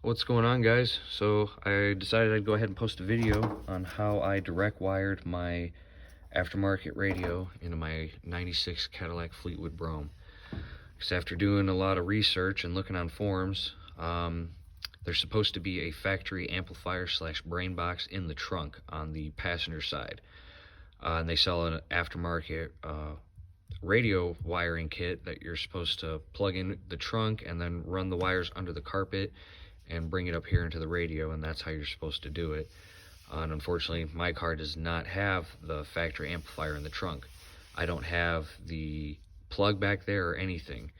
What's going on, guys? So I decided I'd go ahead and post a video on how I direct wired my aftermarket radio into my 96 Cadillac Fleetwood Brougham. Because after doing a lot of research and looking on forums, there's supposed to be a factory amplifier slash brain box in the trunk on the passenger side. And they sell an aftermarket radio wiring kit that you're supposed to plug in the trunk and then run the wires under the carpet and bring it up here into the radio, and that's how you're supposed to do it. And unfortunately, my car does not have the factory amplifier in the trunk. I don't have the plug back there or anything.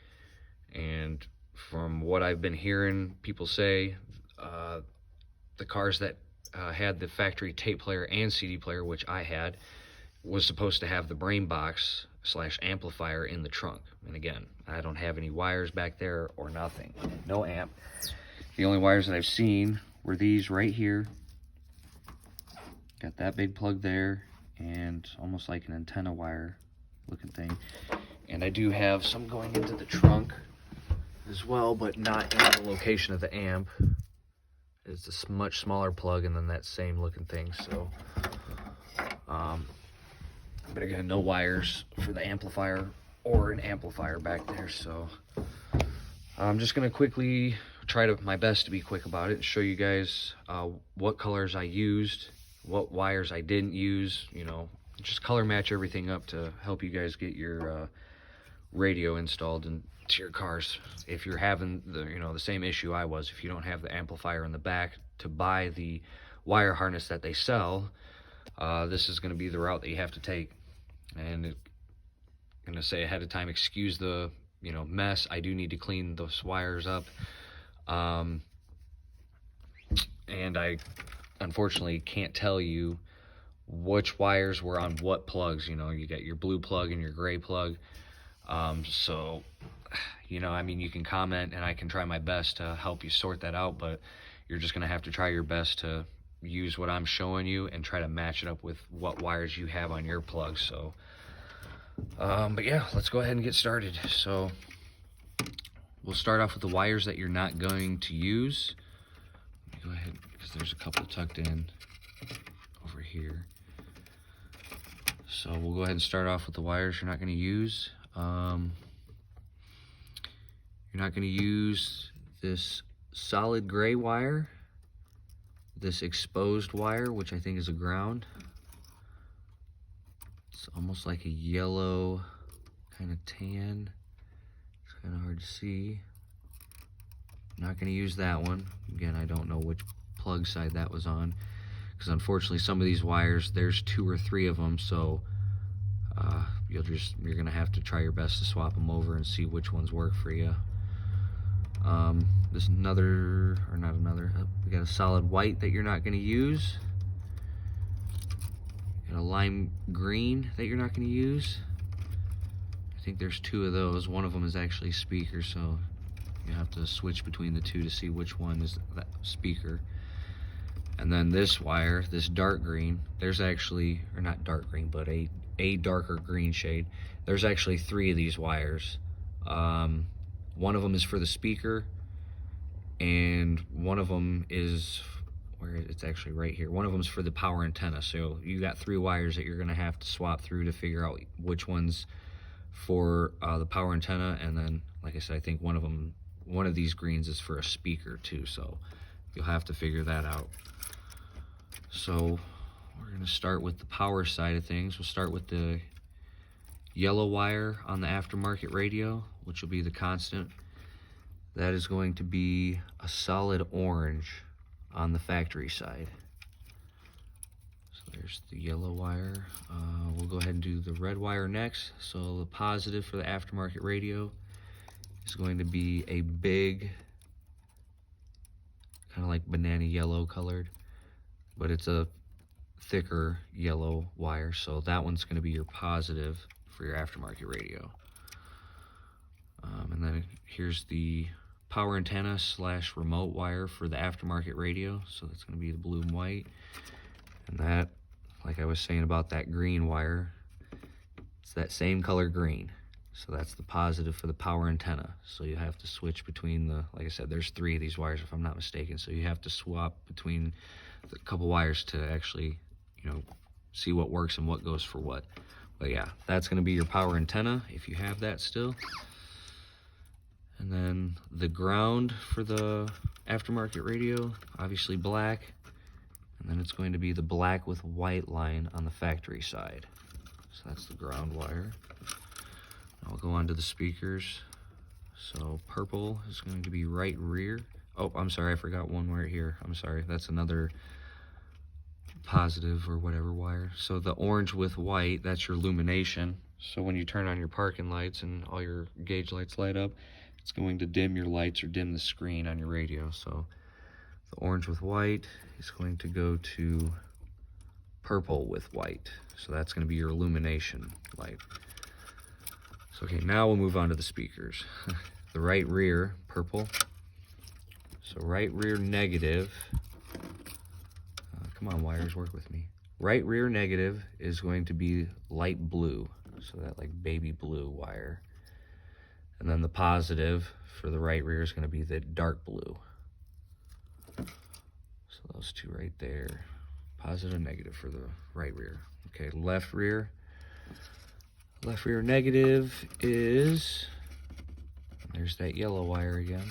And from what I've been hearing people say, the cars that had the factory tape player and CD player, which I had, was supposed to have the brain box slash amplifier in the trunk. And again, I don't have any wires back there or nothing. No amp. The only wires that I've seen were these right here. Got that big plug there and almost like an antenna wire looking thing. And I do have some going into the trunk as well, but not in the location of the amp. It's a much smaller plug and then that same looking thing. So, but again, no wires for the amplifier or an amplifier back there. So I'm just gonna quickly try my best to be quick about it and show you guys what colors I used, what wires I didn't use, you know, just color match everything up to help you guys get your radio installed into your cars. If you're having the same issue I was, if you don't have the amplifier in the back to buy the wire harness that they sell, this is going to be the route that you have to take. And I'm going to say ahead of time, excuse the mess. I do need to clean those wires up. And I unfortunately can't tell you which wires were on what plugs. You got your blue plug and your gray plug. So, I mean, you can comment and I can try my best to help you sort that out, but you're just going to have to try your best to use what I'm showing you and try to match it up with what wires you have on your plugs. So, but yeah, let's go ahead and get started. So we'll start off with the wires that you're not going to use. Let me go ahead, because there's a couple tucked in over here. So we'll go ahead and start off with the wires you're not going to use. You're not going to use this solid gray wire, this exposed wire, which I think is a ground. It's almost like a yellow kind of tan. It's kind of hard to see. I'm not going to use that one. Again, I don't know which plug side that was on, because unfortunately some of these wires, there's 2 or 3 of them, so you're going to have to try your best to swap them over and see which ones work for you. There's another, or not another, we got a solid white that you're not going to use. Got a lime green that you're not going to use. I think there's 2 of those. One of them is actually speaker, so you have to switch between the 2 to see which one is that speaker. And then this wire, this dark green, there's actually, or not dark green, but a darker green shade. There's actually 3 of these wires. One of them is for the speaker, and one of them is, where it's actually right here, one of them is for the power antenna. So you got 3 wires that you're going to have to swap through to figure out which one's for the power antenna. And then, like I said, I think one of these greens is for a speaker too, so you'll have to figure that out. So we're going to start with the power side of things. We'll start with the yellow wire on the aftermarket radio, which will be the constant. That is going to be a solid orange on the factory side. So there's the yellow wire. We'll go ahead and do the red wire next. So the positive for the aftermarket radio is going to be a big, kind of like banana yellow colored, but it's a thicker yellow wire. So that one's going to be your positive for your aftermarket radio. And then here's the power antenna slash remote wire for the aftermarket radio. So that's going to be the blue and white. And that, like I was saying about that green wire, it's that same color green. So that's the positive for the power antenna. So you have to switch between the, like I said, there's 3 of these wires if I'm not mistaken. So you have to swap between a couple wires to actually, you know, see what works and what goes for what. But yeah, that's going to be your power antenna if you have that still. And then the ground for the aftermarket radio, obviously black. And then it's going to be the black with white line on the factory side. So that's the ground wire. I'll go on to the speakers. So purple is going to be right rear. Oh, I'm sorry, I forgot one right here. I'm sorry, that's another positive or whatever wire. So the orange with white, that's your illumination. So when you turn on your parking lights and all your gauge lights light up, it's going to dim your lights or dim the screen on your radio. So the orange with white is going to go to purple with white. So that's going to be your illumination light. So okay, now we'll move on to the speakers. The right rear, purple. So right rear negative. Come on, wires, work with me. Right rear negative is going to be light blue. So that like baby blue wire. And then the positive for the right rear is going to be the dark blue. So those two right there. Positive and negative for the right rear. Okay, left rear. Left rear negative is, there's that yellow wire again.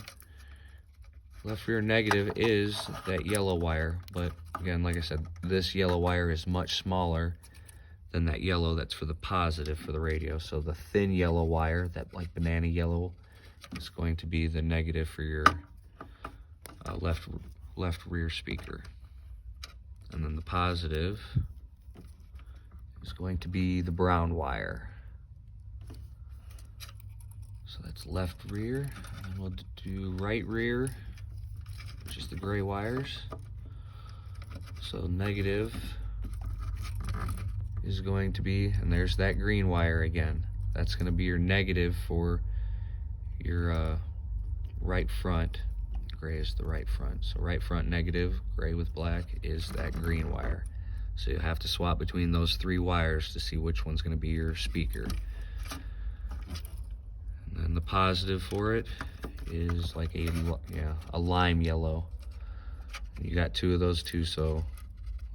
Left rear negative is that yellow wire, but again, like I said, this yellow wire is much smaller than that yellow that's for the positive for the radio. So the thin yellow wire, that like banana yellow, is going to be the negative for your left rear speaker. And then the positive is going to be the brown wire. So that's left rear, and then we'll do right rear, which is the gray wires. So negative is going to be, and there's that green wire again. That's going to be your negative for your right front. Gray is the right front. So right front negative, gray with black, is that green wire. So you have to swap between those 3 wires to see which one's going to be your speaker. And then the positive for it is like a lime yellow. You got 2 of those too, so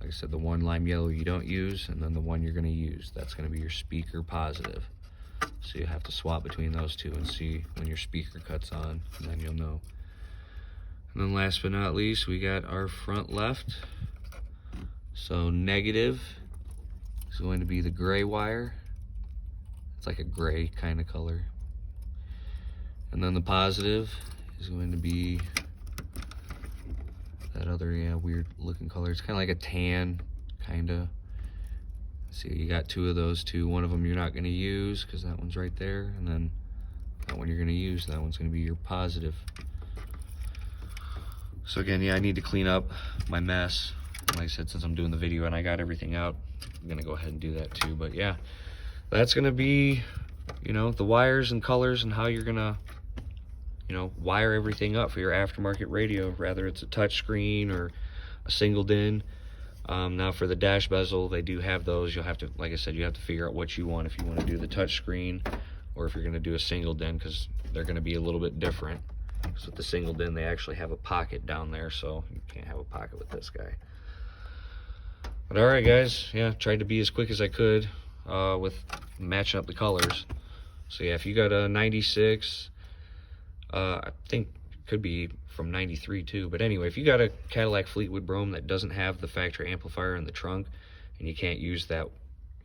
like I said, the one lime yellow you don't use, and then the one you're going to use, that's going to be your speaker positive. So you have to swap between those 2 and see when your speaker cuts on, and then you'll know. And then last but not least, we got our front left. So negative is going to be the gray wire. It's like a gray kind of color. And then the positive is going to be that other weird looking color. It's kind of like a tan, kind of. See, you got 2 of those too. One of them you're not going to use because that one's right there, and then that one you're going to use. That one's going to be your positive. So again, I need to clean up my mess. Like I said, since I'm doing the video and I got everything out, I'm going to go ahead and do that too. But yeah, that's going to be, the wires and colors and how you're going to, wire everything up for your aftermarket radio, whether it's a touchscreen or a single DIN. Now for the dash bezel, they do have those. You'll have to, like I said, you have to figure out what you want, if you want to do the touchscreen or if you're going to do a single DIN, because they're going to be a little bit different. So with the single DIN, they actually have a pocket down there, so you can't have a pocket with this guy. But all right, guys, tried to be as quick as I could with matching up the colors. So yeah, if you got a 96, I think it could be from 93 too, but anyway, if you got a Cadillac Fleetwood Brougham that doesn't have the factory amplifier in the trunk, and you can't use that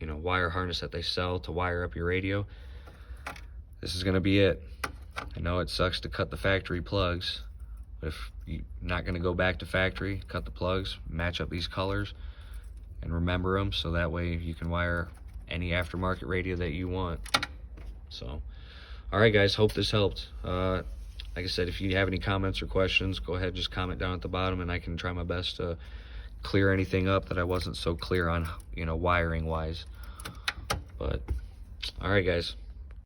wire harness that they sell to wire up your radio, this is going to be it. I know it sucks to cut the factory plugs, but if you're not going to go back to factory, cut the plugs, match up these colors, and remember them, so that way you can wire any aftermarket radio that you want. So alright guys, hope this helped. Like I said, if you have any comments or questions, go ahead, just comment down at the bottom, and I can try my best to clear anything up that I wasn't so clear on, wiring wise. But alright guys,